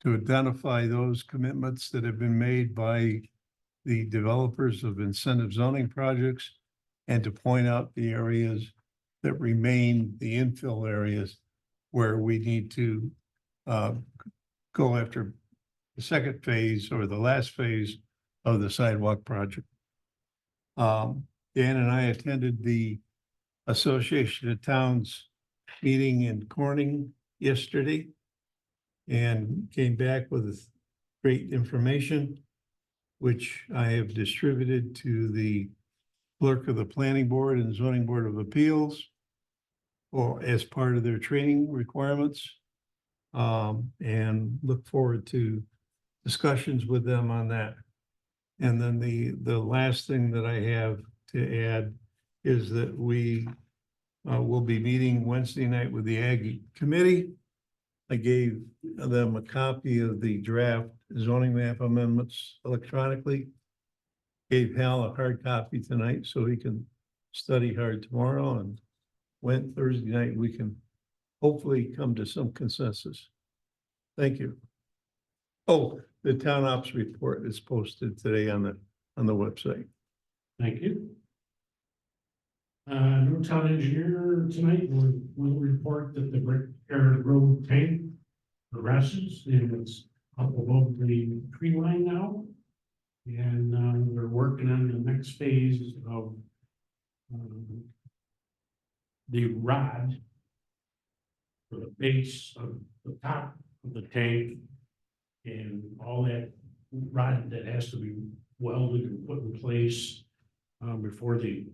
to identify those commitments that have been made by the developers of incentive zoning projects, and to point out the areas that remain the infill areas where we need to go after the second phase or the last phase of the sidewalk project. Dan and I attended the Association of Towns meeting in Corning yesterday and came back with great information, which I have distributed to the clerk of the Planning Board and Zoning Board of Appeals, or as part of their training requirements. And look forward to discussions with them on that. And then the last thing that I have to add is that we will be meeting Wednesday night with the Ag Committee. I gave them a copy of the draft zoning map amendments electronically. Gave Hal a hard copy tonight so he can study hard tomorrow, and when Thursday night we can hopefully come to some consensus. Thank you. Oh, the town ops report is posted today on the website. Thank you. No town engineer tonight will report that the Brick Area Road tank harasses, and it's up above the tree line now. And they're working on the next phase of the rod for the base of the top of the tank, and all that rod that has to be welded and put in place before they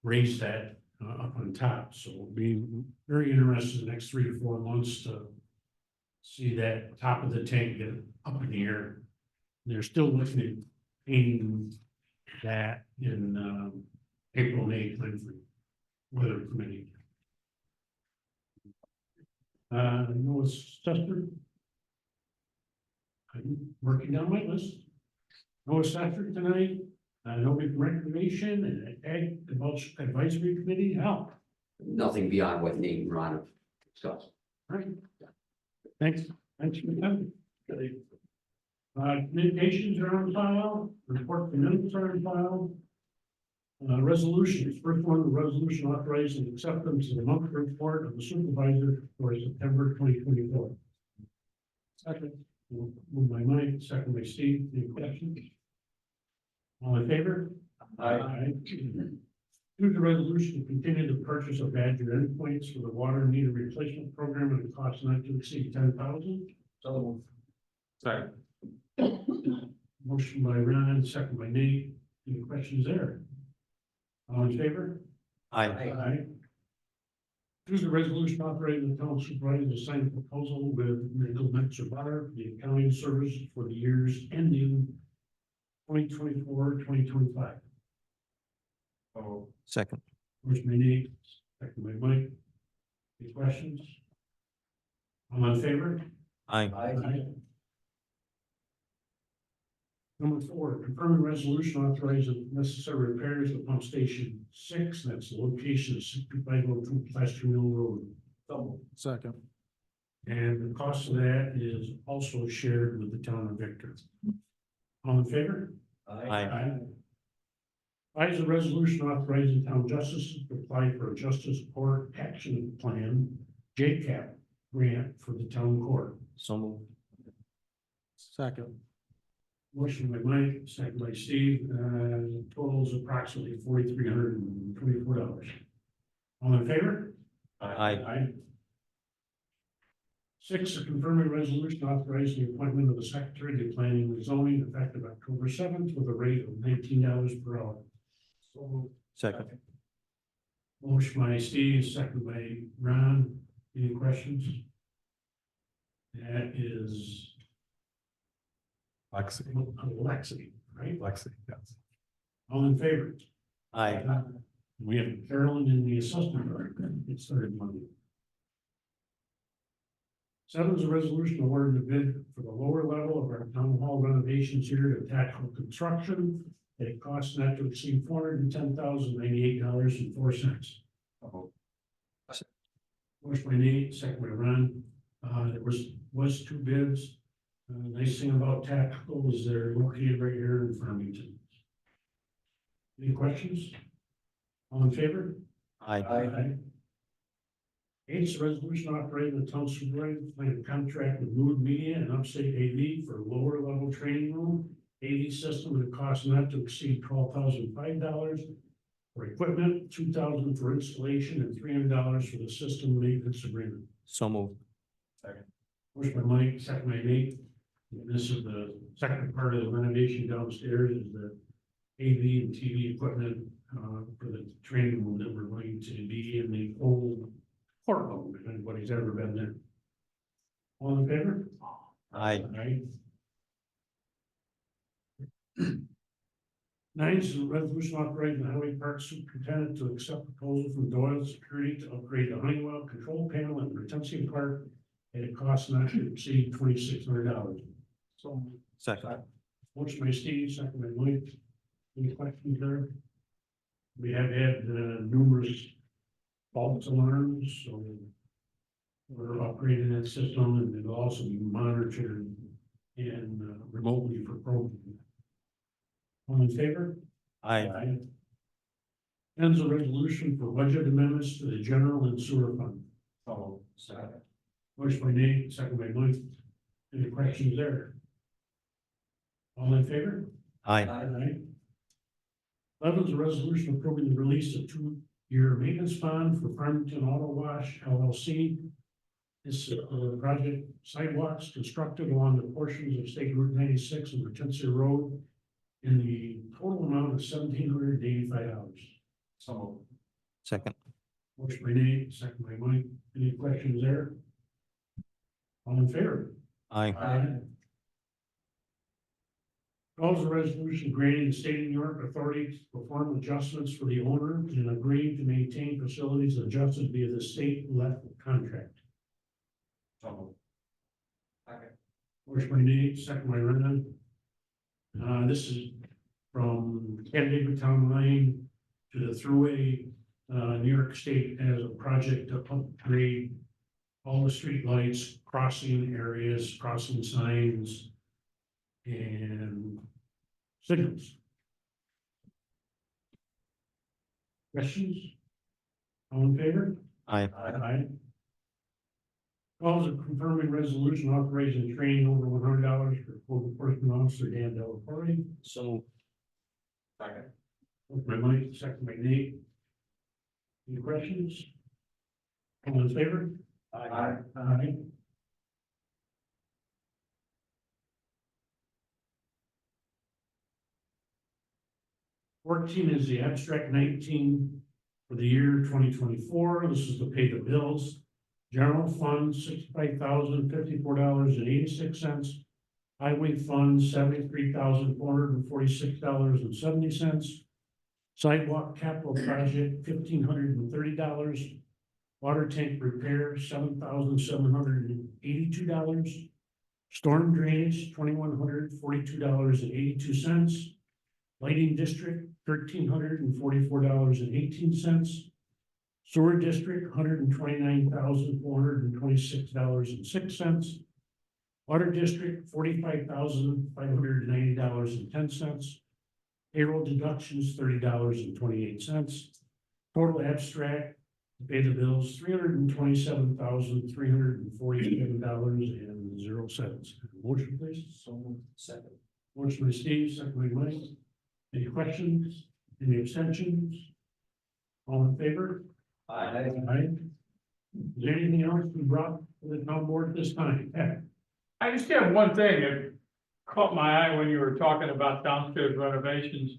raise that up on top. So we'll be very interested in the next 3 to 4 months to see that top of the tank get up in the air. They're still looking at painting that in April, May timeframe, weather permitting. Noah Stuster. I'm working down my list. Noah Stuster tonight. Nobody from Recreation and Ag Advisory Committee. Hal. Nothing beyond what Nate and Ron have discussed. All right. Thanks. Thanks for coming. Communications are on file. Report from minutes are on file. Resolutions. First one, the resolution authorizing acceptance of the monthly report of the supervisor for September 2024. Second. Moved by Mike, second by Steve. Any questions? All in favor? Aye. Choose the resolution to continue the purchase of Badger endpoints for the water meter replacement program at a cost not to exceed $10,000. So. Sorry. Motion by Ron, second by Nate. Any questions there? All in favor? Aye. Choose the resolution authorizing the town supervisor to sign a proposal with Nickel Metzer Bar, the accounting service for the years ending 2024, 2025. Oh, Second. Motion by Nate, second by Mike. Any questions? All in favor? Aye. Number 4, confirming resolution authorizing necessary repairs to pump station 6, that's the location of 6502 Plaster Mill Road. Second. And the cost of that is also shared with the town of Victor. All in favor? Aye. I is a resolution authorizing town justices to apply for a justice court action plan, JCAP grant for the town court. So moved. Second. Motion by Mike, second by Steve, totals approximately $4,324. All in favor? Aye. 6, a confirming resolution authorizing the appointment of the secretary to planning and zoning effective October 7th with a rate of $19 per hour. Second. Motion by Steve, second by Ron. Any questions? That is Lexi, Lexi, right? Lexi, yes. All in favor? Aye. We have Carolyn in the assistant director. It's started Monday. 7 is a resolution awarding the bid for the lower level of our town hall renovations here to Tactical Construction. At a cost not to exceed $410,098.04. Motion by Nate, second by Ron. There was 2 bids. Nice thing about Tactical is they're located right here in Farmington. Any questions? All in favor? Aye. 8 is a resolution operating the town supervisor to sign a contract with Mood Media and Upstate AV for lower level training room AV system at a cost not to exceed $12,005 for equipment, $2,000 for installation, and $300 for the system maintenance agreement. So moved. Motion by Mike, second by Nate. And this is the second part of the renovation downstairs is the AV and TV equipment for the training room that we're going to be in the old courtroom, if anybody's ever been there. All in favor? Aye. Aye. 9 is a resolution authorizing the highway park superintendent to accept proposal from Doyle Security to upgrade the Honeywell control panel at Retention Park at a cost not to exceed $2,600. So. Second. Motion by Steve, second by Mike. Any questions there? We have had numerous false alarms, so we're upgrading that system and it'll also be monitored and remotely for programming. All in favor? Aye. Ends a resolution for budget amendments to the general and sewer fund. Second. Motion by Nate, second by Mike. Any questions there? All in favor? Aye. 11 is a resolution approving the release of 2-year maintenance bond for Farmington Auto Wash LLC. This project sidewalks constructed along the portions of State Route 96 and Retention Road in the total amount of $1,785. So Second. Motion by Nate, second by Mike. Any questions there? All in favor? Aye. Calls a resolution granting the state of New York authority to perform adjustments for the owner and agreeing to maintain facilities adjusted via the state level contract. Motion by Nate, second by Renan. This is from Canandaigua Town Line to the Thruway. New York State has a project to upgrade all the street lights, crossing areas, crossing signs, and signals. Questions? All in favor? Aye. Aye. Calls a confirming resolution authorizing training over $100 for code enforcement officer Dan Delacorte. So moved. Second. Motion by Mike, second by Nate. Any questions? All in favor? Aye. Aye. Fourteen is the abstract 19 for the year 2024. This is to pay the bills. General fund, $65,054.86. Highway fund, $73,446.70. Sidewalk capital project, $1,530. Water tank repair, $7,782. Storm drainage, $2,142.82. Lighting district, $1,344.18. Sewer district, $129,426.06. Water district, $45,590.10. Payroll deductions, $30.28. Total abstract, to pay the bills, $327,347.00. Motion, please. So second. Motion by Steve, second by Mike. Any questions? Any abstentions? All in favor? Aye. Is there anything else we brought to the town board this time? I just have one thing that caught my eye when you were talking about downstairs renovations.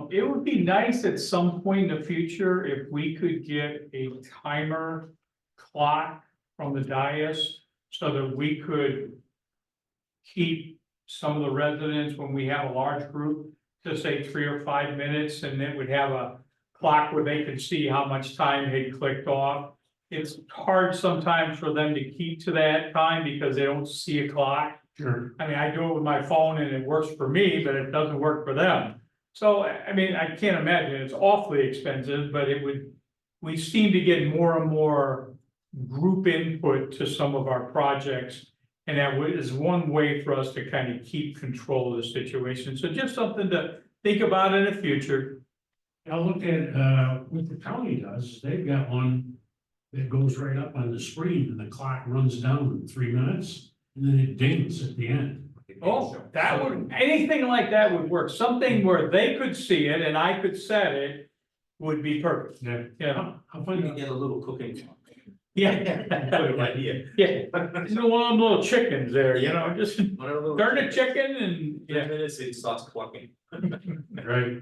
It would be nice at some point in the future if we could get a timer clock from the dais so that we could keep some of the residents, when we have a large group, to say 3 or 5 minutes, and it would have a clock where they could see how much time had clicked off. It's hard sometimes for them to keep to that time because they don't see a clock. Sure. I mean, I do it with my phone and it works for me, but it doesn't work for them. So, I mean, I can't imagine, it's awfully expensive, but we seem to get more and more group input to some of our projects. And that is one way for us to kind of keep control of the situation. So just something to think about in the future. I look at, what the county does, they've got one that goes right up on the screen and the clock runs down in 3 minutes and then it dings at the end. Oh, that would, anything like that would work. Something where they could see it and I could set it would be perfect. Yeah. Yeah. I'll find out. Get a little cooking. Yeah. Good idea. Yeah. You know, one of them little chickens there, you know, just One of the little turn the chickens. chicken and, 3 yeah, minutes, it starts clucking. Right.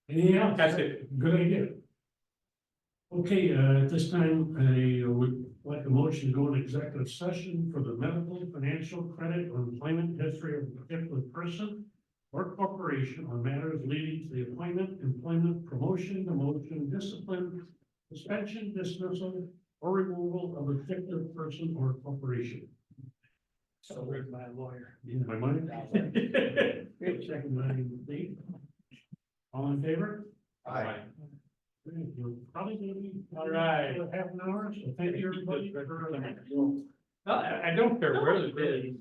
Anything else? that's it. Good idea. Okay, at this time, I would like a motion to go into executive session for the medical, financial, credit, or employment history of a particular person or corporation on matters leading to the appointment, employment, promotion, demotion, discipline, suspension, dismissal, or removal of a particular person or corporation. So where's my lawyer? In my mind. Second by Lee. All in favor? Aye. We're probably gonna be. All right. Half an hour, so thank you everybody for. I don't care where it is.